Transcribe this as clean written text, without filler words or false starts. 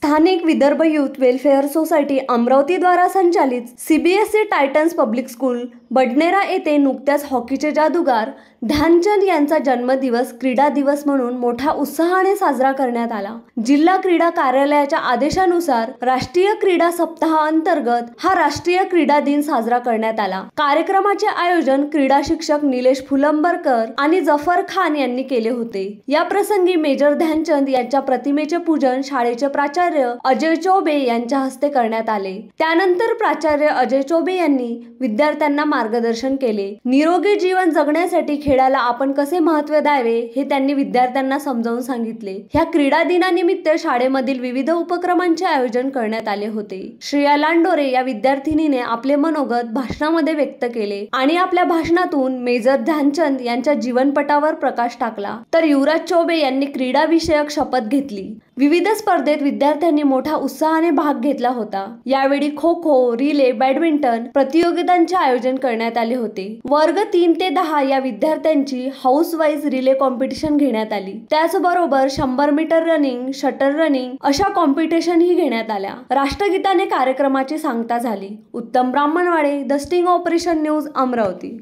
स्थानिक Vidarbha youth welfare society Amravati द्वारा संचालित CBSE Titans public school Badnera येथे नुकत्याच हॉकीचे जादूगार ध्यानचंद यांचा जन्मदिवस क्रीडा दिवस म्हणून मोठ्या उत्साहाने साजरा करण्यात आला। जिल्हा क्रीडा कार्यालयाच्या आदेशानुसार राष्ट्रीय क्रीडा सप्ताहाअंतर्गत हा राष्ट्रीय क्रीडा दिन साजरा करण्यात आला। कार्यक्रमाचे आयोजन क्रीडा शिक्षक निलेश फुलंबरकर आणि जफर खान यांनी केले होते। या प्रसंगी मेजर ध्यानचंद यांच्या प्रतिमेचे पूजन शाळेचे प्राचार्य अजय चौबे यांच्या हस्ते करण्यात आले। त्यानंतर प्राचार्य अजय चौबे यांनी विद्यार्थ्यांना मार्गदर्शन केले। निरोगी जीवन जगण्यासाठी खेळाला आपण कसे महत्त्व द्यावे हे त्यांनी विद्यार्थ्यांना समजावून सांगितले। ह्या क्रीडा दिनानिमित्त शाळेमधील विविध उपक्रमांचे आयोजन करण्यात आले होते। श्रेया लांडोरे या विद्यार्थिनीने आपले मनोगत भाषणामध्ये व्यक्त केले आणि आपल्या भाषणातून मेजर ध्यानचंद यांच्या जीवनपटावर प्रकाश टाकला। तर युवराज चौबे यांनी क्रीडा विषयक शपथ घेतली। विविध स्पर्धेत विद्यार्थ्यांनी मोठ्या उत्साहाने भाग घेतला होता। यावेळी खो खो, रिले, बॅडमिंटन प्रतियोगितांचे आयोजन करण्यात आले होते। वर्ग 3 ते 10 या विद्यार्थ्यांची हाऊस वाईज रिले कॉम्पिटिशन घेण्यात आली। त्याचबरोबर 100 मीटर रनिंग, शटल रनिंग अशा कॉम्पिटिशन ही घेण्यात आल्या। राष्ट्रगीताने कार्यक्रमाची सांगता झाली। उत्तम Brahmanwade, the sting operation news, Amravati.